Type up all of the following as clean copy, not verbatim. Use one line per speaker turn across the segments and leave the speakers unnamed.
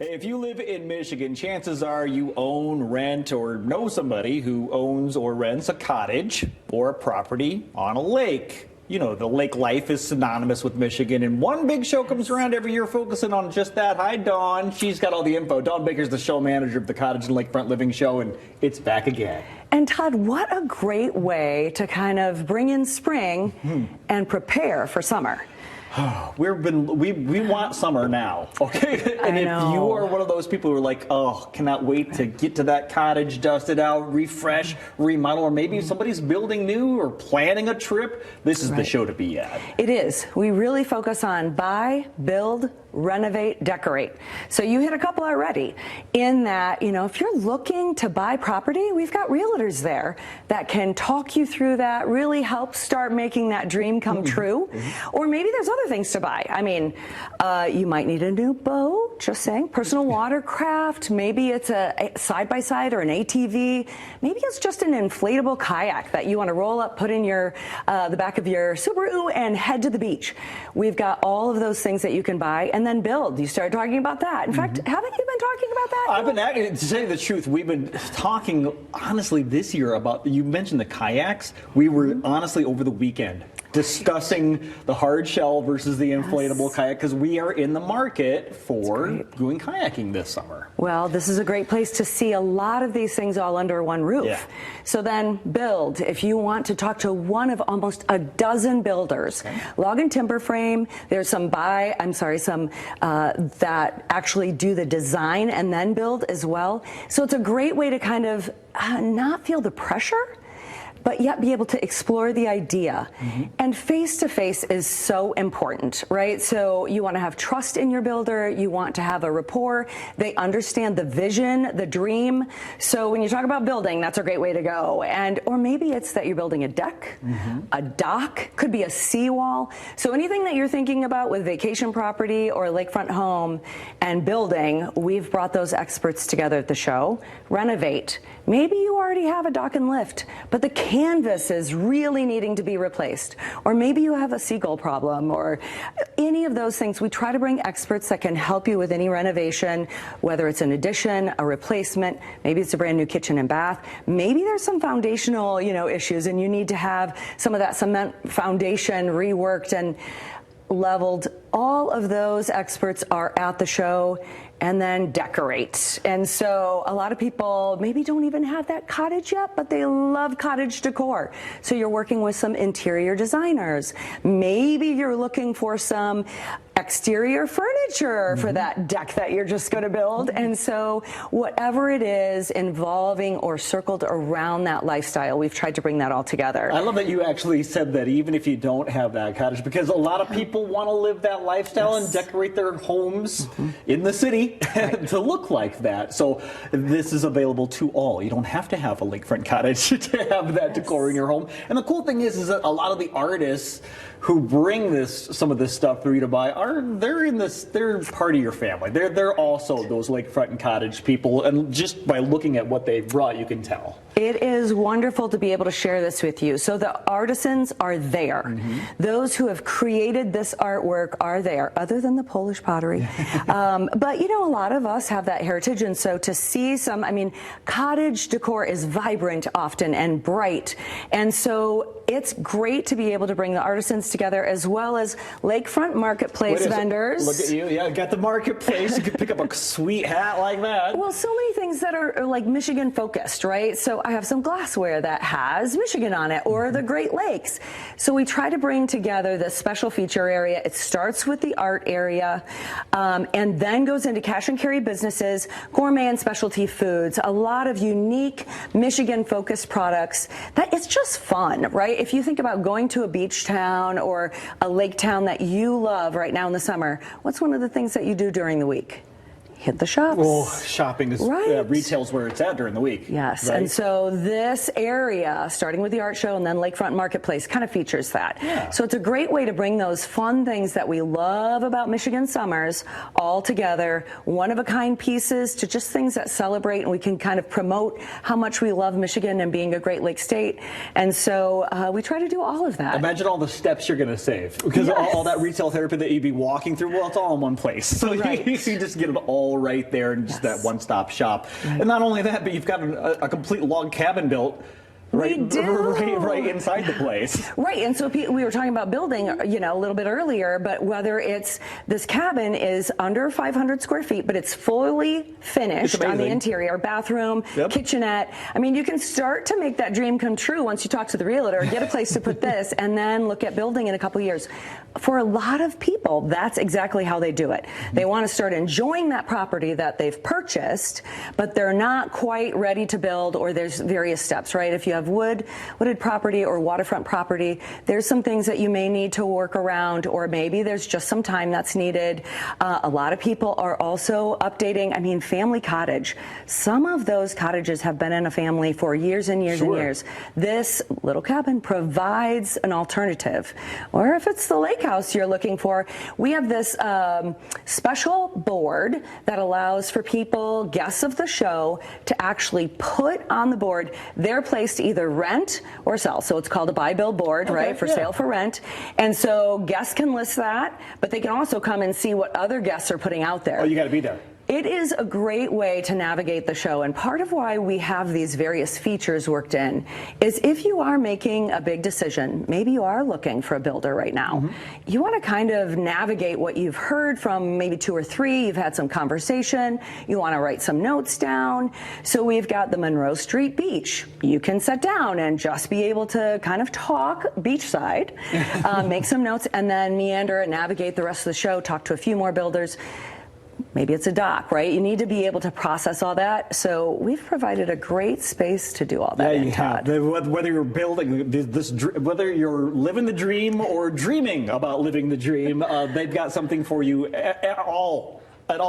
If you live in Michigan, chances are you own, rent, or know somebody who owns or rents a cottage or a property on a lake. You know, the lake life is synonymous with Michigan, and one big show comes around every year focusing on just that. Hi, Dawn. She's got all the info. Dawn Baker's the show manager of the Cottage and Lakefront Living Show, and it's back again.
And Todd, what a great way to kind of bring in spring and prepare for summer.
We want summer now, okay? And if you are one of those people who are like, oh, cannot wait to get to that cottage, dust it out, refresh, remodel, or maybe somebody's building new or planning a trip, this is the show to be at.
It is. We really focus on buy, build, renovate, decorate. So you hit a couple already in that, you know, if you're looking to buy property, we've got realtors there that can talk you through that, really help start making that dream come true. Or maybe there's other things to buy. I mean, you might need a new boat, just saying, personal watercraft, maybe it's a side-by-side or an ATV, maybe it's just an inflatable kayak that you want to roll up, put in your the back of your Subaru and head to the beach. We've got all of those things that you can buy and then build. You started talking about that. In fact, haven't you been talking about that?
I've been, to say the truth, we've been talking, honestly, this year about, you mentioned the kayaks. We were, honestly, over the weekend, discussing the hard shell versus the inflatable kayak, because we are in the market for doing kayaking this summer.
Well, this is a great place to see a lot of these things all under one roof. Yeah. So then build. If you want to talk to one of almost a dozen builders, log and timber frame, there's some that actually do the design and then build as well. So it's a great way to kind of not feel the pressure, but yet be able to explore the idea. And face-to-face is so important, right? So you want to have trust in your builder, you want to have a rapport, they understand the vision, the dream. So when you talk about building, that's a great way to go. Or maybe it's that you're building a deck, a dock, could be a seawall. So anything that you're thinking about with vacation property or lakefront home and building, we've brought those experts together at the show. Renovate. Maybe you already have a dock and lift, but the canvas is really needing to be replaced. Or maybe you have a seagull problem or any of those things. We try to bring experts that can help you with any renovation, whether it's an addition, a replacement, maybe it's a brand new kitchen and bath. Maybe there's some foundational, issues and you need to have some of that cement foundation reworked and leveled. All of those experts are at the show. And then decorate. And so a lot of people maybe don't even have that cottage yet, but they love cottage decor. So you're working with some interior designers. Maybe you're looking for some exterior furniture for that deck that you're just going to build. And so whatever it is involving or circled around that lifestyle, we've tried to bring that all together.
I love that you actually said that even if you don't have that cottage, because a lot of people want to live that lifestyle and decorate their homes in the city to look like that. So this is available to all. You don't have to have a lakefront cottage to have that decor in your home. And the cool thing is that a lot of the artists who bring some of this stuff for you to buy they're part of your family. They're also those lakefront and cottage people, and just by looking at what they've brought, you can tell.
It is wonderful to be able to share this with you. So the artisans are there. Those who have created this artwork are there, other than the Polish pottery. But a lot of us have that heritage, and so to see cottage decor is vibrant often and bright, and so it's great to be able to bring the artisans together as well as lakefront marketplace vendors.
Look at you, got the marketplace. You could pick up a sweet hat like that.
Well, so many things that are like Michigan focused, right? So I have some glassware that has Michigan on it, or the Great Lakes. So we try to bring together this special feature area. It starts with the art area, and then goes into cash and carry businesses, gourmet and specialty foods, a lot of unique Michigan focused products. That it's just fun, right? If you think about going to a beach town or a lake town that you love right now in the summer, what's one of the things that you do during the week? Hit the shops.
Well, shopping is retail's where it's at during the week.
Yes, and so this area, starting with the art show and then Lakefront Marketplace, kind of features that. So it's a great way to bring those fun things that we love about Michigan summers all together, one-of-a-kind pieces to just things that celebrate, and we can kind of promote how much we love Michigan and being a Great Lakes state. And so we try to do all of that.
Imagine all the steps you're going to save, because all that retail therapy that you'd be walking through, well, it's all in one place. So you just get it all all right there, and just that one-stop shop. And not only that, but you've got a complete log cabin built right inside the place.
Right, and so we were talking about building, you know, a little bit earlier, but whether it's this cabin is under 500 square feet, but it's fully finished on the interior, bathroom, kitchenette. I mean, you can start to make that dream come true once you talk to the realtor, get a place to put this, and then look at building in a couple years. For a lot of people, that's exactly how they do it. They want to start enjoying that property that they've purchased, but they're not quite ready to build, or there's various steps, right? If you have wooded property or waterfront property, there's some things that you may need to work around, or maybe there's just some time that's needed. A lot of people are also updating. I mean, family cottage. Some of those cottages have been in a family for years and years and years. This little cabin provides an alternative. Or if it's the lake house you're looking for, we have this special board that allows for people, guests of the show, to actually put on the board their place to either rent or sell. So it's called a buy build board, right, for sale for rent. And so guests can list that, but they can also come and see what other guests are putting out there.
Oh, you got to be there.
It is a great way to navigate the show, and part of why we have these various features worked in is if you are making a big decision, maybe you are looking for a builder right now, you want to kind of navigate what you've heard from maybe 2 or 3, you've had some conversation, you want to write some notes down. So we've got the Monroe Street Beach. You can sit down and just be able to kind of talk beachside, make some notes, and then meander and navigate the rest of the show, talk to a few more builders. Maybe it's a dock, right? You need to be able to process all that. So we've provided a great space to do all that.
Yeah, you have. Whether you're building this, whether you're living the dream or dreaming about living the dream, they've got something for you at all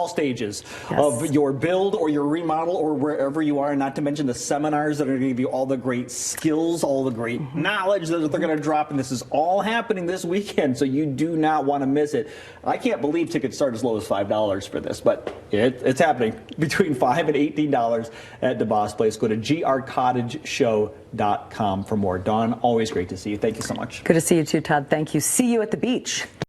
stages of your build or your remodel or wherever you are, not to mention the seminars that are going to give you all the great skills, all the great knowledge that they're going to drop, and this is all happening this weekend, so you do not want to miss it. I can't believe tickets start as low as $5 for this, but it's happening between $5 and $18 at DeBoss Place. Go to grcottageshow.com for more. Dawn, always great to see you. Thank you so much.
Good to see you too, Todd. Thank you. See you at the beach.